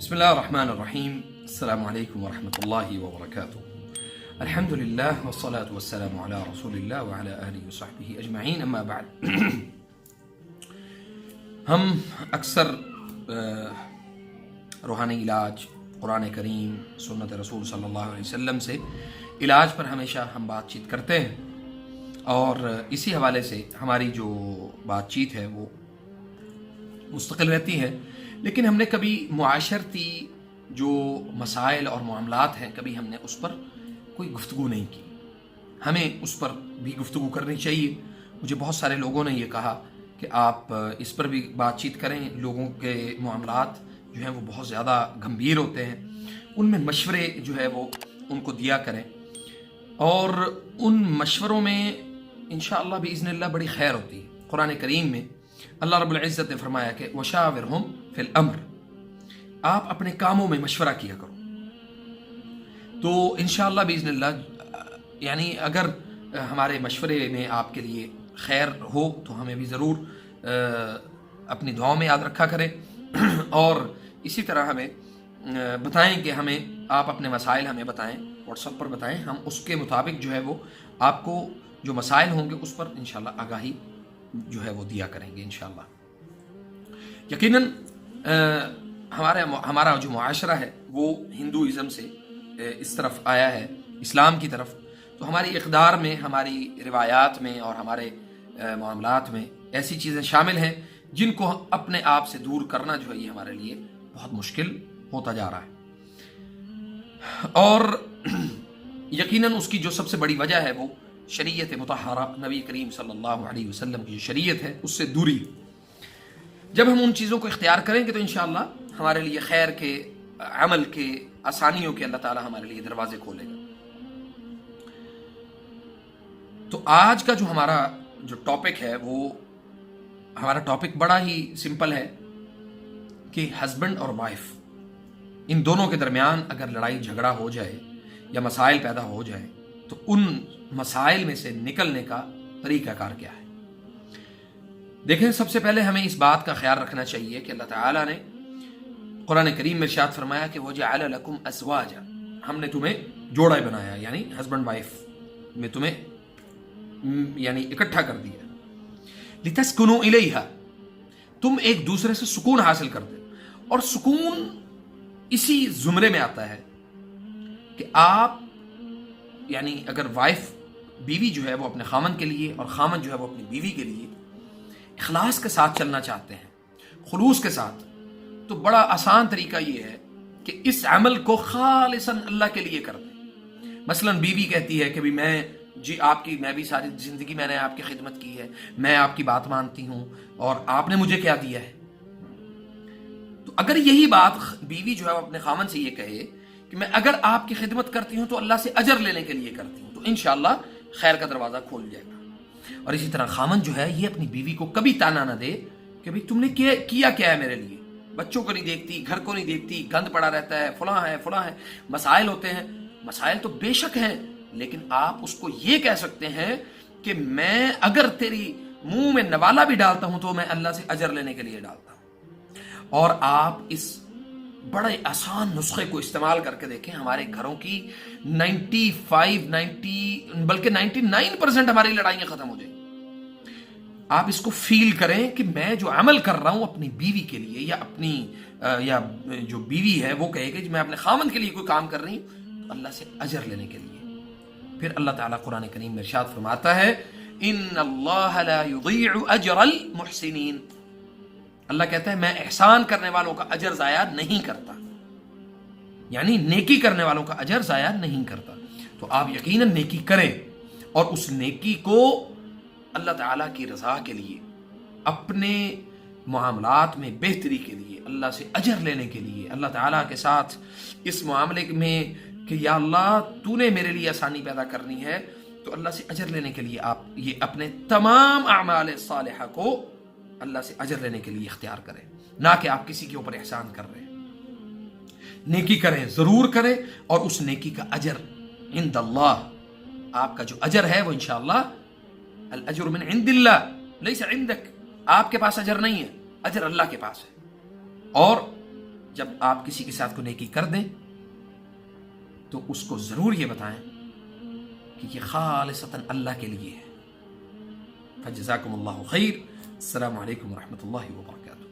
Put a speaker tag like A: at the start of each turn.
A: بسم الله الرحمن الرحيم. السلام عليكم ورحمة الله وبركاته. الحمد لله والصلاة والسلام على رسول الله وعلى آله وصحبه أجمعين. أما بعد ہم اکثر روحانی علاج، قرآن کریم، سنت رسول صلی اللہ علیہ وسلم سے علاج پر ہمیشہ ہم بات چیت کرتے ہیں، اور اسی حوالے سے ہماری جو بات چیت ہے وہ مستقل رہتی ہے، لیکن ہم نے کبھی معاشرتی جو مسائل اور معاملات ہیں کبھی ہم نے اس پر کوئی گفتگو نہیں کی. ہمیں اس پر بھی گفتگو کرنی چاہیے. مجھے بہت سارے لوگوں نے یہ کہا کہ آپ اس پر بھی بات چیت کریں. لوگوں کے معاملات جو ہیں وہ بہت زیادہ گمبھیر ہوتے ہیں، ان میں مشورے جو ہے وہ ان کو دیا کریں، اور ان مشوروں میں انشاءاللہ بإذن اللہ بڑی خیر ہوتی ہے. قرآن کریم میں اللہ رب العزت نے فرمایا کہ وشاورہم فی الامر، آپ اپنے کاموں میں مشورہ کیا کرو. تو انشاءاللہ بإذن اللہ یعنی اگر ہمارے مشورے میں آپ کے لیے خیر ہو تو ہمیں بھی ضرور اپنی دعاؤں میں یاد رکھا کریں، اور اسی طرح ہمیں بتائیں کہ ہمیں آپ اپنے مسائل ہمیں بتائیں، واٹس ایپ پر بتائیں. ہم اس کے مطابق جو ہے وہ آپ کو جو مسائل ہوں گے اس پر انشاءاللہ آگاہی جو ہے وہ دیا کریں گے انشاءاللہ. یقیناً ہمارا جو معاشرہ ہے وہ ہندوازم سے اس طرف آیا ہے، اسلام کی طرف. تو ہماری اقدار میں، ہماری روایات میں اور ہمارے معاملات میں ایسی چیزیں شامل ہیں جن کو اپنے آپ سے دور کرنا جو ہے یہ ہمارے لیے بہت مشکل ہوتا جا رہا ہے. اور یقیناً اس کی جو سب سے بڑی وجہ ہے وہ شریعت مطہرہ، نبی کریم صلی اللہ علیہ وسلم کی جو شریعت ہے اس سے دوری. جب ہم ان چیزوں کو اختیار کریں گے تو انشاءاللہ ہمارے لیے خیر کے، عمل کے، آسانیوں کے اللہ تعالی ہمارے لیے دروازے کھولے گا. تو آج کا جو ہمارا جو ٹاپک ہے وہ ہمارا ٹاپک بڑا ہی سمپل ہے کہ ہسبینڈ اور وائف، ان دونوں کے درمیان اگر لڑائی جھگڑا ہو جائے یا مسائل پیدا ہو جائے تو ان مسائل میں سے نکلنے کا طریقہ کار کیا ہے. دیکھیں، سب سے پہلے ہمیں اس بات کا خیال رکھنا چاہیے کہ اللہ تعالیٰ نے قرآن کریم میں ارشاد فرمایا کہ وَجَعَلَ لَكُمْ أَزْوَاجًا، ہم نے تمہیں جوڑا بنایا، یعنی ہسبینڈ وائف میں تمہیں یعنی اکٹھا کر دیا. لِتَسْكُنُوا إِلَيْهَا، تم ایک دوسرے سے سکون حاصل کرتے. اور سکون اسی زمرے میں آتا ہے کہ آپ یعنی اگر وائف، بیوی جو ہے وہ اپنے خامن کے لیے اور خامن جو ہے وہ اپنی بیوی کے لیے اخلاص کے ساتھ چلنا چاہتے ہیں، خلوص کے ساتھ، تو بڑا آسان طریقہ یہ ہے کہ اس عمل کو خالصاً اللہ کے لیے کر دیں. مثلا بیوی کہتی ہے کہ بھی میں میں بھی ساری زندگی میں نے آپ کی خدمت کی ہے، میں آپ کی بات مانتی ہوں، اور آپ نے مجھے کیا دیا ہے. تو اگر یہی بات بیوی جو ہے اپنے خامن سے یہ کہے کہ میں اگر آپ کی خدمت کرتی ہوں تو اللہ سے اجر لینے کے لیے کرتی ہوں، تو انشاءاللہ خیر کا دروازہ کھول جائے گا. اور اسی طرح خامن جو ہے یہ اپنی بیوی کو کبھی تانا نہ دے کہ بھئی تم نے کیا ہے میرے لیے. بچوں کو نہیں دیکھتی، گھر کو نہیں دیکھتی، گند پڑا رہتا ہے، فلاں ہے. مسائل ہوتے ہیں، مسائل تو بے شک ہیں، لیکن آپ اس کو یہ کہہ سکتے ہیں کہ میں اگر تیری منہ میں نوالا بھی ڈالتا ہوں تو میں اللہ سے اجر لینے کے لیے ڈالتا ہوں. اور آپ اس بڑے آسان نسخے کو استعمال کر کے دیکھیں، ہمارے گھروں کی 99% ہماری لڑائیاں ختم ہو جائیں. آپ اس کو فیل کریں کہ میں جو عمل کر رہا ہوں اپنی بیوی کے لیے، یا جو بیوی ہے وہ کہے کہ میں اپنے خامن کے لیے کوئی کام کر رہی ہوں تو اللہ سے اجر لینے کے لیے. پھر اللہ تعالیٰ قرآن کریم میں ارشاد فرماتا ہے ان اللہ لا یضیع اجر المحسنین، اللہ کہتا ہے میں احسان کرنے والوں کا اجر ضائع نہیں کرتا، یعنی نیکی کرنے والوں کا اجر ضائع نہیں کرتا. تو آپ یقیناً نیکی کریں، اور اس نیکی کو اللہ تعالیٰ کی رضا کے لیے، اپنے معاملات میں بہتری کے لیے، اللہ سے اجر لینے کے لیے، اللہ تعالیٰ کے ساتھ اس معاملے میں کہ یا اللہ تو نے میرے لیے آسانی پیدا کرنی ہے، تو اللہ سے اجر لینے کے لیے آپ یہ اپنے تمام اعمال صالحہ کو اللہ سے اجر لینے کے لیے اختیار کریں، نہ کہ آپ کسی کے اوپر احسان کر رہے ہیں. نیکی کریں، ضرور کریں، اور اس نیکی کا اجر عند اللہ، آپ کا جو اجر ہے وہ انشاءاللہ الاجر من عند اللہ لیس عندک، آپ کے پاس اجر نہیں ہے، اجر اللہ کے پاس ہے. اور جب آپ کسی کے ساتھ کوئی نیکی کر دیں تو اس کو ضرور یہ بتائیں کہ یہ خالصتاً اللہ کے لیے ہے. فجزاکم اللہ خیر. السلام علیکم ورحمۃ اللہ وبرکاتہ.